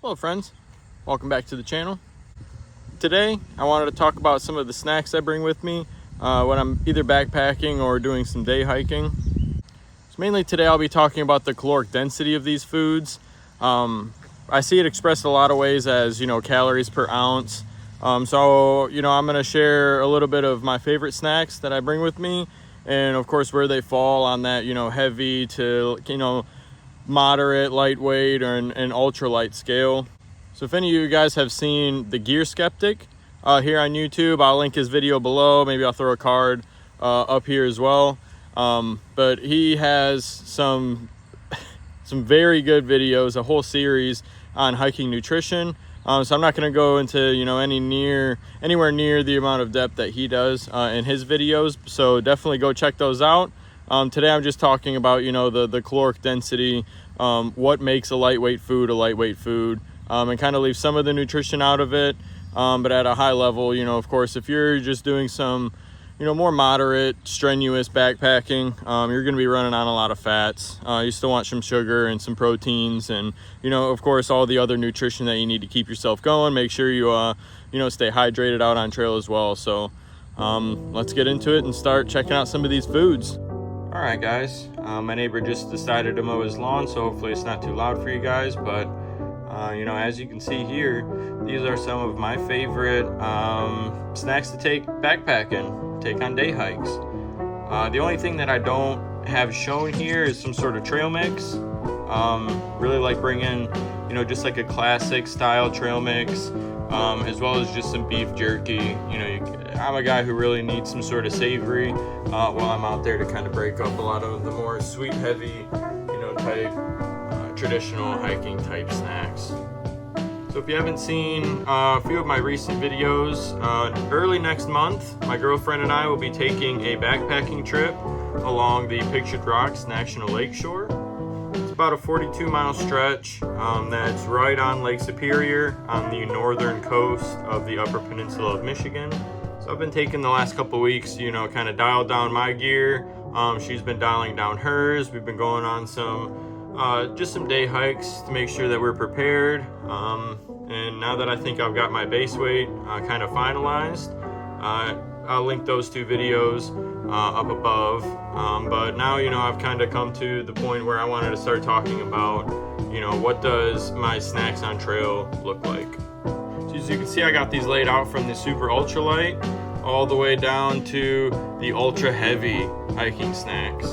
Hello friends, welcome back to the channel. Today I wanted to talk about some of the snacks I bring with me when I'm either backpacking or doing some day hiking. So mainly today I'll be talking about the caloric density of these foods. I see it expressed a lot of ways as, calories per ounce. So I'm going to share a little bit of my favorite snacks that I bring with me, and of course where they fall on that, heavy to, moderate, lightweight, or an ultralight scale. So if any of you guys have seen the Gearskeptic here on YouTube, I'll link his video below. Maybe I'll throw a card up here as well. But he has some very good videos, a whole series on hiking nutrition. So I'm not going to go into anywhere near the amount of depth that he does in his videos. So definitely go check those out. Today I'm just talking about the caloric density, what makes a lightweight food, and kind of leave some of the nutrition out of it. But at a high level, of course, if you're just doing some more moderate, strenuous backpacking, you're going to be running on a lot of fats. You still want some sugar and some proteins, and of course all the other nutrition that you need to keep yourself going. Make sure you stay hydrated out on trail as well. So let's get into it and start checking out some of these foods. All right, guys, my neighbor just decided to mow his lawn, so hopefully it's not too loud for you guys. But as you can see here, these are some of my favorite snacks to take backpacking, take on day hikes. The only thing that I don't have shown here is some sort of trail mix. Really like bringing, just like a classic style trail mix, as well as just some beef jerky. I'm a guy who really needs some sort of savory while I'm out there to kind of break up a lot of the more sweet, heavy, type traditional hiking type snacks. So if you haven't seen a few of my recent videos, early next month, my girlfriend and I will be taking a backpacking trip along the Pictured Rocks National Lakeshore. It's about a 42-mile stretch that's right on Lake Superior on the northern coast of the Upper Peninsula of Michigan. So I've been taking the last couple weeks, kind of dial down my gear. She's been dialing down hers. We've been going on just some day hikes to make sure that we're prepared. And now that I think I've got my base weight kind of finalized, I'll link those two videos up above. But now, I've kind of come to the point where I wanted to start talking about, what does my snacks on trail look like? So as you can see, I got these laid out from the super ultralight all the way down to the ultra heavy hiking snacks.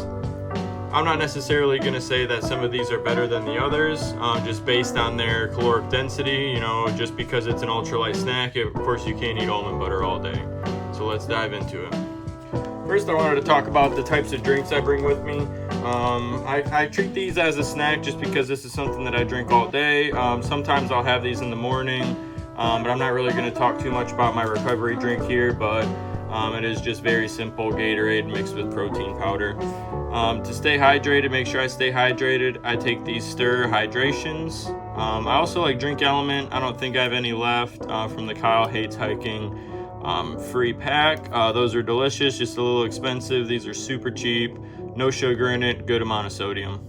I'm not necessarily going to say that some of these are better than the others, just based on their caloric density. Just because it's an ultralight snack, of course you can't eat almond butter all day. So let's dive into it. First, I wanted to talk about the types of drinks I bring with me. I treat these as a snack just because this is something that I drink all day. Sometimes I'll have these in the morning, but I'm not really going to talk too much about my recovery drink here, but it is just very simple Gatorade mixed with protein powder. To stay hydrated, make sure I stay hydrated, I take these Stir Hydrations. I also like Drink Element. I don't think I have any left from the Kyle Hates Hiking free pack. Those are delicious, just a little expensive. These are super cheap, no sugar in it, good amount of sodium.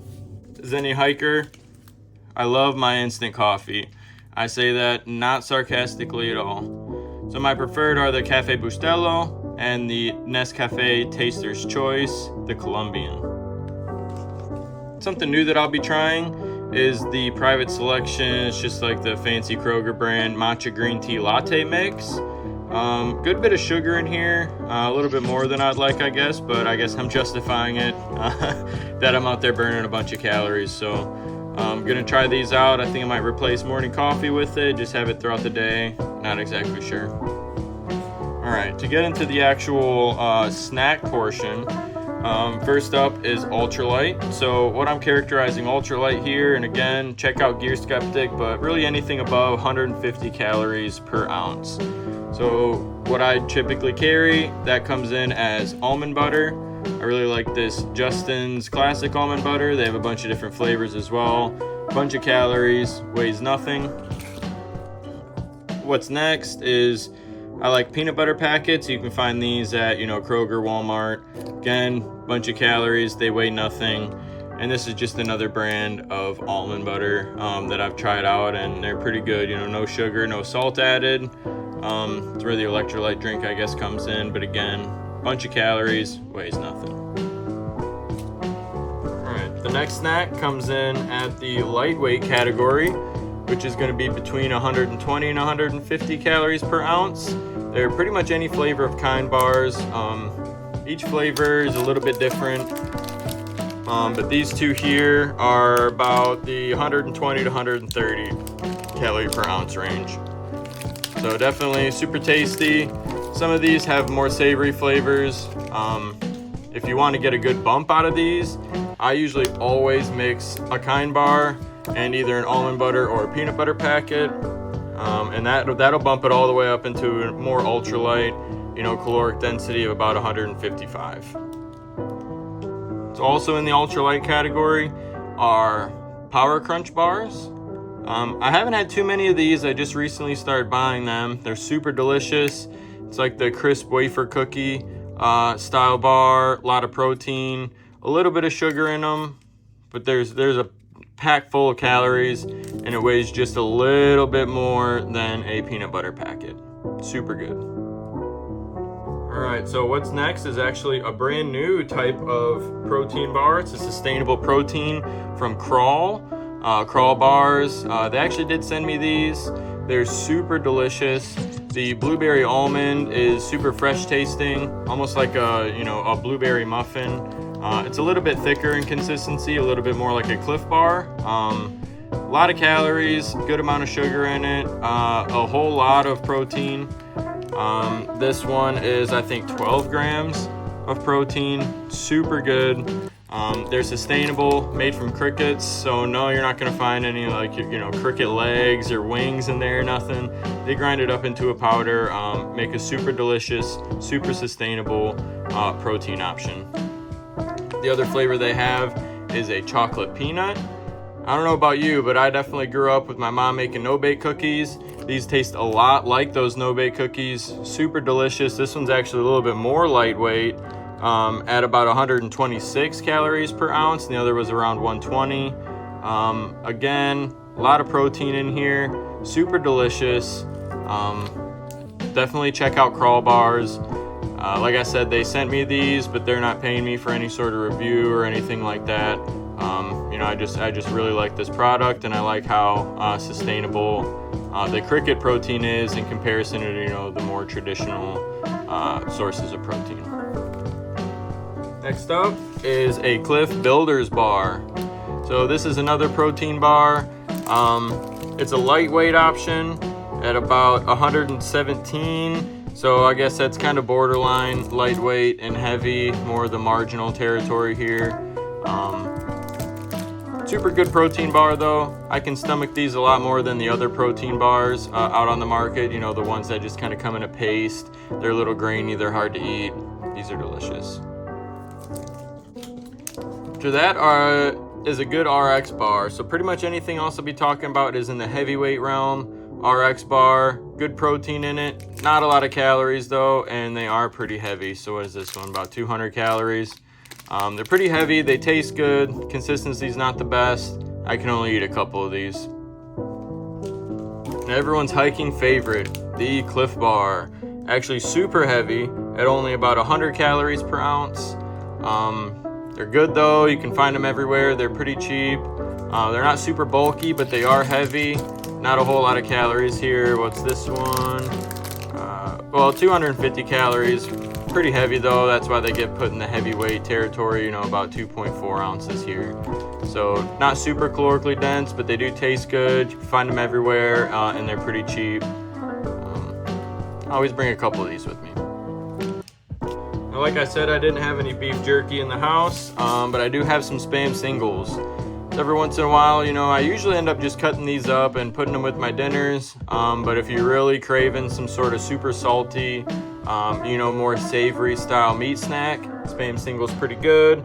As any hiker, I love my instant coffee. I say that not sarcastically at all. So my preferred are the Cafe Bustelo and the Nescafe Taster's Choice, the Colombian. Something new that I'll be trying is the Private Selection. It's just like the fancy Kroger brand matcha green tea latte mix. Good bit of sugar in here, a little bit more than I'd like, I guess, but I guess I'm justifying it that I'm out there burning a bunch of calories. So I'm gonna try these out. I think I might replace morning coffee with it, just have it throughout the day. Not exactly sure. All right, to get into the actual snack portion, first up is ultralight. So what I'm characterizing ultralight here, and again, check out Gearskeptic, but really anything above 150 calories per ounce. So what I typically carry, that comes in as almond butter. I really like this Justin's Classic Almond Butter. They have a bunch of different flavors as well. Bunch of calories, weighs nothing. What's next is I like peanut butter packets. You can find these at, Kroger, Walmart. Again, bunch of calories, they weigh nothing. And this is just another brand of almond butter that I've tried out, and they're pretty good. You know, no sugar, no salt added. It's where the electrolyte drink, I guess, comes in, but again, bunch of calories, weighs nothing. All right, the next snack comes in at the lightweight category, which is going to be between 120 and 150 calories per ounce. They're pretty much any flavor of Kind bars. Each flavor is a little bit different, but these two here are about the 120 to 130 calorie per ounce range. So definitely super tasty. Some of these have more savory flavors. If you want to get a good bump out of these, I usually always mix a Kind bar and either an almond butter or a peanut butter packet, and that'll bump it all the way up into a more ultralight, you know, caloric density of about 155. So also in the ultralight category are Power Crunch bars. I haven't had too many of these. I just recently started buying them. They're super delicious. It's like the crisp wafer cookie style bar, a lot of protein, a little bit of sugar in them, but there's a pack full of calories, and it weighs just a little bit more than a peanut butter packet. Super good. All right, so what's next is actually a brand new type of protein bar. It's a sustainable protein from Crawl bars. They actually did send me these. They're super delicious. The blueberry almond is super fresh tasting, almost like a blueberry muffin. It's a little bit thicker in consistency, a little bit more like a Cliff Bar. A lot of calories, good amount of sugar in it, a whole lot of protein. This one is, I think, 12 grams of protein, super good. They're sustainable, made from crickets, so no, you're not gonna find any cricket legs or wings in there, nothing. They grind it up into a powder, make a super delicious, super sustainable protein option. The other flavor they have is a chocolate peanut. I don't know about you, but I definitely grew up with my mom making no-bake cookies. These taste a lot like those no-bake cookies, super delicious. This one's actually a little bit more lightweight, at about 126 calories per ounce. The other was around 120. Again, a lot of protein in here, super delicious. Definitely check out Crawl bars. Like I said, they sent me these, but they're not paying me for any sort of review or anything like that. I just really like this product, and I like how sustainable the cricket protein is in comparison to the more traditional sources of protein. Next up is a Cliff Builders bar. So this is another protein bar. It's a lightweight option at about 117. So I guess that's kind of borderline lightweight and heavy, more the marginal territory here. Super good protein bar though. I can stomach these a lot more than the other protein bars out on the market. You know, the ones that just kind of come in a paste. They're a little grainy, they're hard to eat. These are delicious. After that is a good RX bar. So pretty much anything else I'll be talking about is in the heavyweight realm. RX bar, good protein in it, not a lot of calories though, and they are pretty heavy. So what is this one, about 200 calories? They're pretty heavy, they taste good, consistency's not the best. I can only eat a couple of these. And everyone's hiking favorite, the Cliff Bar. Actually super heavy at only about 100 calories per ounce. They're good though, you can find them everywhere, they're pretty cheap. They're not super bulky, but they are heavy. Not a whole lot of calories here. What's this one? 250 calories. Pretty heavy though. That's why they get put in the heavyweight territory, about 2.4 ounces here. So not super calorically dense, but they do taste good. You can find them everywhere, and they're pretty cheap. I always bring a couple of these with me. Now, like I said, I didn't have any beef jerky in the house, but I do have some Spam singles. Every once in a while, I usually end up just cutting these up and putting them with my dinners. But if you're really craving some sort of super salty, more savory style meat snack, Spam single's pretty good,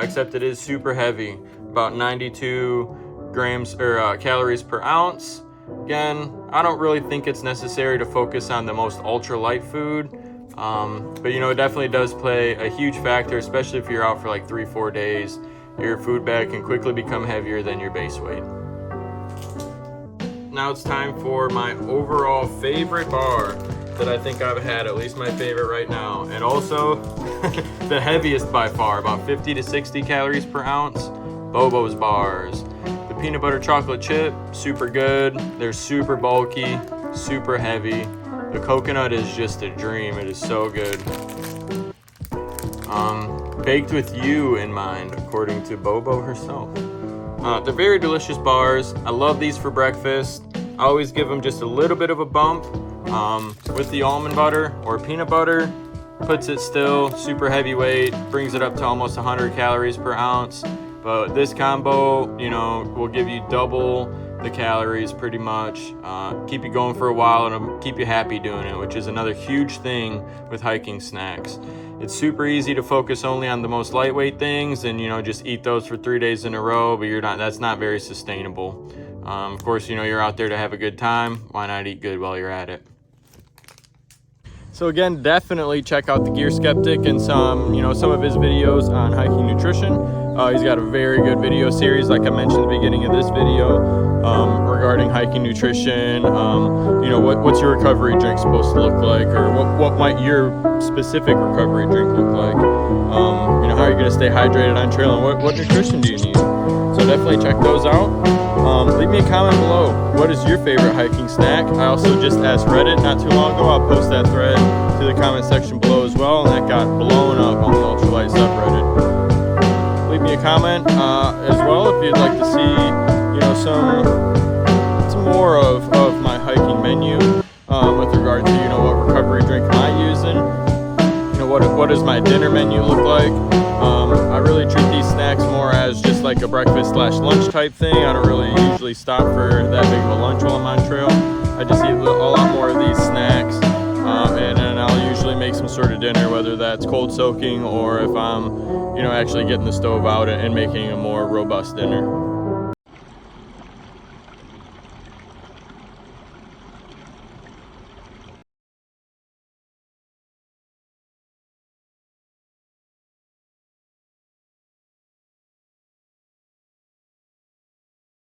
except it is super heavy, about 92 grams or calories per ounce. Again, I don't really think it's necessary to focus on the most ultra-light food, but it definitely does play a huge factor, especially if you're out for like 3-4 days. your food bag can quickly become heavier than your base weight. Now it's time for my overall favorite bar that I think I've had, at least my favorite right now, and also the heaviest by far, about 50 to 60 calories per ounce, Bobo's bars. The peanut butter chocolate chip, super good. They're super bulky, super heavy. The coconut is just a dream. It is so good. Baked with you in mind, according to Bobo herself. They're very delicious bars. I love these for breakfast. I always give them just a little bit of a bump with the almond butter or peanut butter. Puts it still, super heavyweight, brings it up to almost 100 calories per ounce. But this combo, you know, will give you double the calories pretty much. Keep you going for a while and it'll keep you happy doing it, which is another huge thing with hiking snacks. It's super easy to focus only on the most lightweight things and, you know, just eat those for 3 days in a row, but that's not very sustainable. Of course, you know, you're out there to have a good time. Why not eat good while you're at it? So again, definitely check out the Gearskeptic and some of his videos on hiking nutrition. He's got a very good video series, like I mentioned at the beginning of this video, regarding hiking nutrition. What's your recovery drink supposed to look like, or what might your specific recovery drink look like? How are you going to stay hydrated on trail, and what nutrition do you need? So definitely check those out. Leave me a comment below. What is your favorite hiking snack? I also just asked Reddit not too long ago. I'll post that thread to the comment section below as well, and that got blown up on the Ultralight subreddit. Leave me a comment as well if you'd like to see, some more of my hiking menu with regard to, what recovery drink am I using? What does my dinner menu look like? I really treat these snacks more as just like a breakfast/lunch type thing. I don't really usually stop for that big of a lunch while I'm on trail. I just eat a lot more of these snacks, and then I'll usually make some sort of dinner, whether that's cold soaking or if I'm, actually getting the stove out and making a more robust dinner.